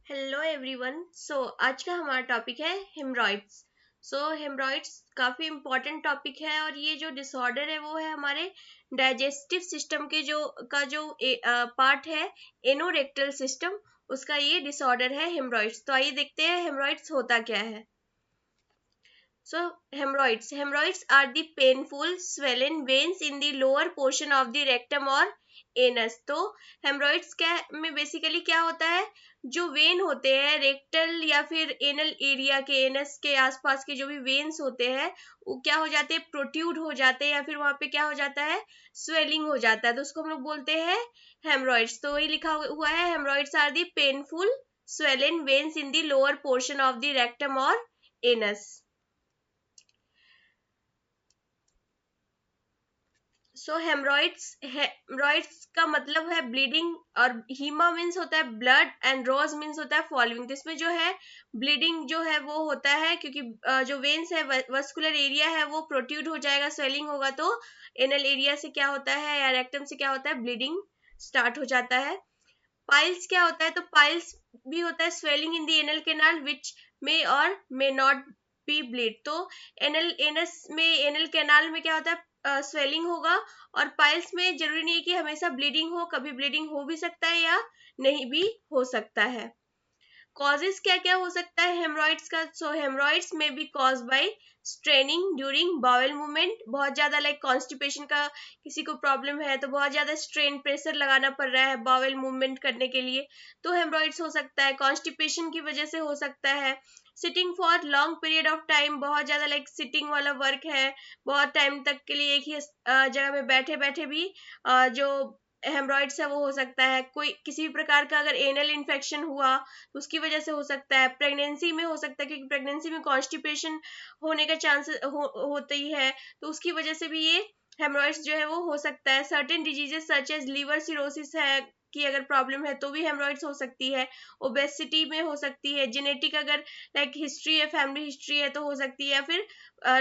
Hello everyone. आज का हमारा टॉपिक है हिमरॉइड्स। हिमरॉइड्स काफ़ी इम्पोर्टेंट टॉपिक है और ये जो डिसऑर्डर है वो है हमारे डाइजेस्टिव सिस्टम के जो पार्ट है, एनोरेक्टल सिस्टम, उसका ये डिसऑर्डर है हिमरॉइड्स। तो आइए देखते हैं हिमरॉइड्स होता क्या है। Hemorrhoids are the painful swollen veins in the lower portion of the rectum or anus। तो हेमरॉइड्स क्या में बेसिकली क्या होता है, जो वेन होते हैं रेक्टल या फिर एनल एरिया के, एनस के आसपास के जो भी वेन्स होते हैं वो क्या हो जाते हैं, प्रोट्यूड हो जाते हैं या फिर वहां पे क्या हो जाता है, स्वेलिंग हो जाता है। तो उसको हम लोग बोलते हैं हेमरॉइड्स। तो वही लिखा हुआ है, haemorrhoids are the painful swollen veins in the lower portion of the rectum or anus। Haemorrhoids का मतलब है ब्लीडिंग, और हीमा मीन्स होता है ब्लड एंड रोज मीन्स होता है फॉलोइंग। तो इसमें जो है ब्लीडिंग जो है वो होता है क्योंकि जो वेन्स है, वस्कुलर एरिया है वो प्रोट्यूड हो जाएगा, स्वेलिंग होगा, तो एनल एरिया से क्या होता है या रेक्टम से क्या होता है, ब्लीडिंग स्टार्ट हो जाता है। पाइल्स क्या होता है, तो पाइल्स भी होता है swelling in the anal canal which may or may not be bleed. तो एनल कैनाल में क्या होता है, स्वेलिंग होगा, और पाइल्स में जरूरी नहीं है कि हमेशा ब्लीडिंग हो, कभी ब्लीडिंग हो भी सकता है या नहीं भी हो सकता है। कॉजेस क्या क्या हो सकता है हेमरॉइड्स का। हेमरॉइड्स में be caused by straining during bowel movement. बहुत ज्यादा लाइक कॉन्स्टिपेशन का किसी को प्रॉब्लम है तो बहुत ज्यादा स्ट्रेन प्रेशर लगाना पड़ रहा है बाउल मूवमेंट करने के लिए, तो हेमरॉइड्स हो सकता है। कॉन्स्टिपेशन की वजह से हो सकता है। Sitting for long period of time, बहुत ज्यादा लाइक सिटिंग वाला वर्क है, बहुत टाइम तक के लिए एक ही जगह में बैठे बैठे भी जो हेमरॉइड्स है वो हो सकता है। कोई किसी भी प्रकार का अगर एनल इन्फेक्शन हुआ तो उसकी वजह से हो सकता है। प्रेगनेंसी में हो सकता है क्योंकि प्रेगनेंसी में कॉन्स्टिपेशन होने का चांसेस होते ही है, तो उसकी वजह से भी ये हेमरॉइड्स जो है वो हो सकता है। Certain diseases such as liver cirrhosis है कि अगर प्रॉब्लम है तो भी हेमरॉइड्स हो सकती है। ओबेसिटी में हो सकती है। जेनेटिक अगर लाइक हिस्ट्री है, फैमिली हिस्ट्री है तो हो सकती है। या फिर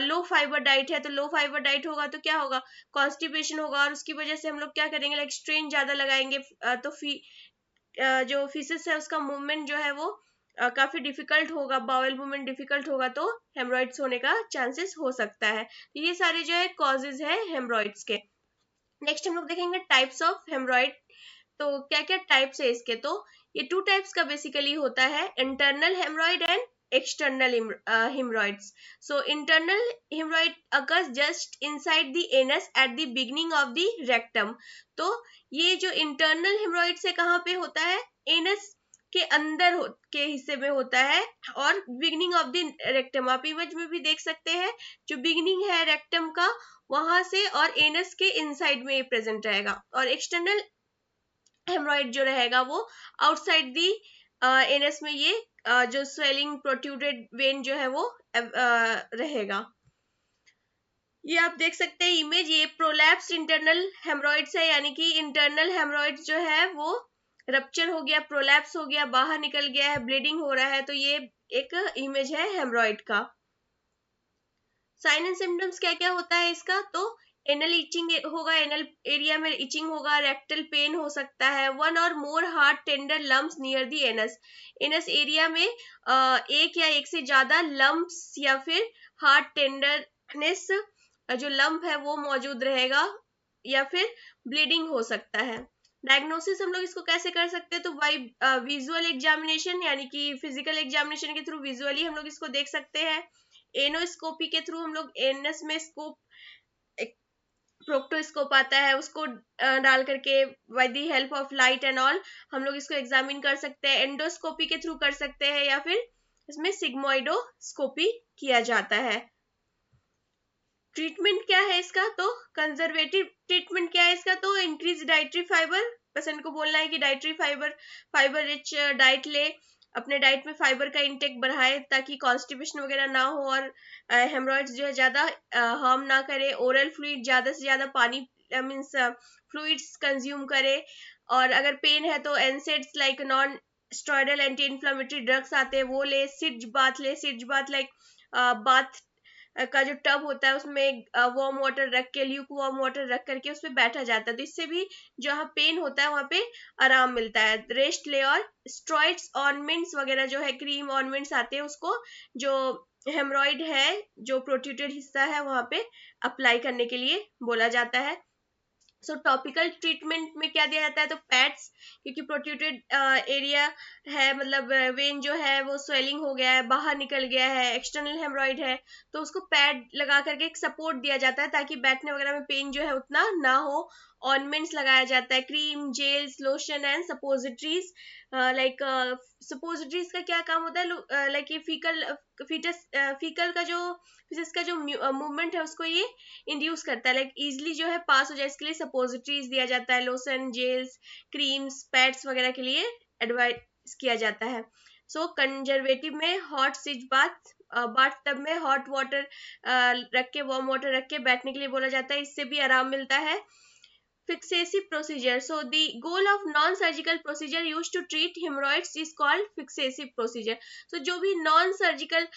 लो फाइबर डाइट है, तो लो फाइबर डाइट होगा तो क्या होगा, कॉन्स्टिपेशन होगा, और उसकी वजह से हम लोग क्या करेंगे, लाइक स्ट्रेन ज्यादा लगाएंगे, तो जो फीसिस है उसका मूवमेंट जो है वो काफी डिफिकल्ट होगा, बाउल मूवमेंट डिफिकल्ट होगा, तो हेमरॉइड्स होने का चांसेस हो सकता है। तो ये सारे जो है कॉजेज है हेमरॉइड्स के। नेक्स्ट हम लोग देखेंगे टाइप्स ऑफ हेमरॉइड। तो क्या क्या टाइप्स है इसके, तो ये टू टाइप्स का बेसिकली होता है, internal haemorrhoid and external hemorrhoids। So internal hemorrhoid occurs just inside the anus at the beginning of the rectum। तो ये जो इंटरनल हेमरॉइड्स है कहाँ पे होता है, एनस के अंदर के हिस्से में होता है, और बिगनिंग ऑफ द रेक्टम, आप इमेज में भी देख सकते हैं, जो बिगनिंग है रेक्टम का वहां से और एनस के इनसाइड में प्रेजेंट रहेगा। और एक्सटर्नल हेमरॉइड जो रहेगा वो आउटसाइड दी एनस में, ये जो स्वेलिंग प्रोट्यूडेड वेन जो है वो रहेगा। ये आप देख सकते हैं इमेज, ये प्रोलैप्स इंटरनल हेमरॉइड्स है, यानी कि इंटरनल हेमरॉइड्स जो है वो रप्चर हो गया, प्रोलैप्स हो गया, बाहर निकल गया है, ब्लीडिंग हो रहा है, तो ये एक इमेज है हेमरॉइड का। साइन एंड सिम्टम्स क्या क्या होता है इसका, तो एनल इचिंग होगा, एनल एरिया में इचिंग होगा, रेक्टल पेन हो सकता है, वन और मोर hard tender lumps near the anus. Anus area में एक या एक से ज्यादा लम्प्स या फिर हार्ड टेंडरनेस जो लंप है वो मौजूद रहेगा, या फिर ब्लीडिंग हो सकता है। डायग्नोसिस हम लोग इसको कैसे कर सकते हैं, तो बाई विजुअल एग्जामिनेशन, यानी कि फिजिकल एग्जामिनेशन के थ्रू विजुअली हम लोग इसको देख सकते हैं। एनोस्कोपी के थ्रू हम लोग एनस में स्कोप, एक प्रोक्टोस्कोप आता है उसको डाल करके by the help of light and all हम लोग इसको एग्जामिन कर सकते हैं। एंडोस्कोपी के थ्रू कर सकते हैं, या फिर इसमें सिग्मोइडोस्कोपी किया जाता है। ट्रीटमेंट क्या है इसका, तो कंजर्वेटिव ट्रीटमेंट क्या है इसका, तो इंक्रीज डाइटरी फाइबर, पेशेंट को बोलना है कि डाइटरी फाइबर रिच डाइट ले, अपने डाइट में फाइबर का इंटेक बढ़ाए ताकि कॉन्स्टिपेशन वगैरह ना हो, और हेमरॉइड्स जो है ज्यादा हार्म ना करे। ओरल फ्लूइड, ज्यादा से ज्यादा पानी मीन्स फ्लूइड्स कंज्यूम करे। और अगर पेन है तो NSAIDs like non steroidal anti inflammatory drugs आते हैं वो ले। सिज बाथ ले, सिज बाथ लाइक बाथ का जो टब होता है उसमें वार्म वाटर रख के, ल्यूक वार्म वाटर रख करके उसमें बैठा जाता है, तो इससे भी जहाँ पेन होता है वहाँ पे आराम मिलता है। रेस्ट ले और स्टेरॉइड्स, ऑर्नमेंट्स वगैरह जो है, क्रीम ऑर्नमेंट्स आते हैं, उसको जो हेमरॉइड है, जो प्रोट्रूटेड हिस्सा है, वहाँ पे अप्लाई करने के लिए बोला जाता है। सो टॉपिकल ट्रीटमेंट में क्या दिया जाता है, तो पैड्स, क्योंकि प्रोट्रूटेड एरिया है, मतलब वेन जो है वो स्वेलिंग हो गया है, बाहर निकल गया है, एक्सटर्नल हेमरॉइड है, तो उसको पैड लगा करके एक सपोर्ट दिया जाता है ताकि बैठने वगैरह में पेन जो है उतना ना हो। ऑर्नमेंट्स लगाया जाता है, cream, gels, lotion and suppositories. Like suppositories का क्या काम होता है, लाइक ये फीकल का जो फिशेस का जो मूवमेंट है उसको ये इंड्यूस करता है, लाइक इजिली जो है पास हो जाए, इसके लिए सपोजिटरीज दिया जाता है, लोशन, जेल्स, क्रीम्स, पैड्स वगैरह के लिए एडवाइस किया जाता है। सो कंजर्वेटिव में हॉट सिज बाथ टब में हॉट वाटर रख के, वार्म वाटर रख के बैठने के लिए बोला जाता है, इससे भी आराम मिलता है। Fixative procedure. So the goal of non-surgical procedure used to treat hemorrhoids is called fixative procedure. So जो भी non-surgical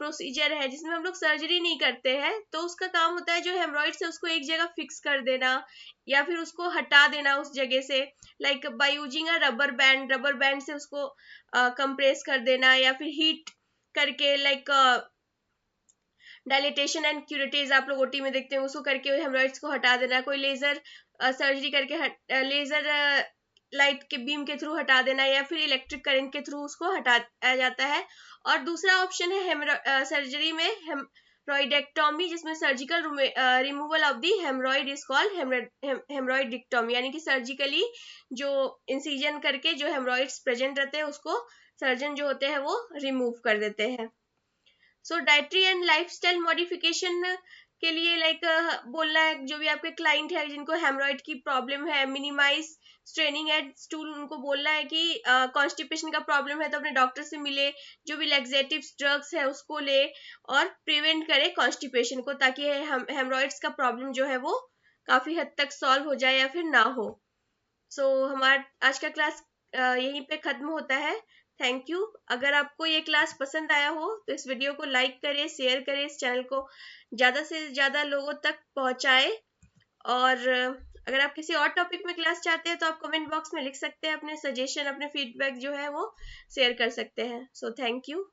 procedure है जिसमें हम लोग सर्जरी नहीं करते हैं, तो उसका काम होता है जो हेमरॉइड्स है उसको एक जगह फिक्स कर देना या फिर उसको हटा देना उस जगह से, like by using a rubber band से उसको कंप्रेस कर देना, या फिर हीट करके, लाइक डायलिटेशन एंड क्यूरेटिव आप लोग ओटी में देखते हैं, उसको करके हेमरॉइड्स को हटा देना, कोई लेजर सर्जरी करके लेजर लाइट के बीम के थ्रू हटा देना, या फिर इलेक्ट्रिक करंट के थ्रू उसको हटाया जाता है। और दूसरा ऑप्शन है सर्जरी में हेमरॉइडेक्टोमी, जिसमें surgical removal of the haemorrhoid is called haemorrhoidectomy, यानी कि सर्जिकली जो इंसिजन करके जो हेमरॉइड्स प्रेजेंट रहते हैं उसको सर्जन जो होते हैं वो रिमूव कर देते हैं। सो डाइटरी एंड लाइफस्टाइल मॉडिफिकेशन के लिए, लाइक बोलना है जो भी आपके क्लाइंट है जिनको हेमरॉइड की प्रॉब्लम है, मिनिमाइज स्ट्रेनिंग एट स्टूल, उनको बोलना है कि कॉन्स्टिपेशन का प्रॉब्लम है तो अपने डॉक्टर से मिले, जो भी लैक्सेटिव ड्रग्स है उसको ले और प्रिवेंट करे कॉन्स्टिपेशन को, ताकि हेमरॉइड्स का प्रॉब्लम जो है वो काफी हद तक सॉल्व हो जाए या फिर ना हो। सो हमारा आज का क्लास यहीं पे खत्म होता है। Thank you. अगर आपको ये क्लास पसंद आया हो तो इस वीडियो को लाइक करें, शेयर करें, इस चैनल को ज़्यादा से ज़्यादा लोगों तक पहुंचाएं। और अगर आप किसी और टॉपिक में क्लास चाहते हैं तो आप कमेंट बॉक्स में लिख सकते हैं, अपने सजेशन, अपने फीडबैक जो है वो शेयर कर सकते हैं। So thank you.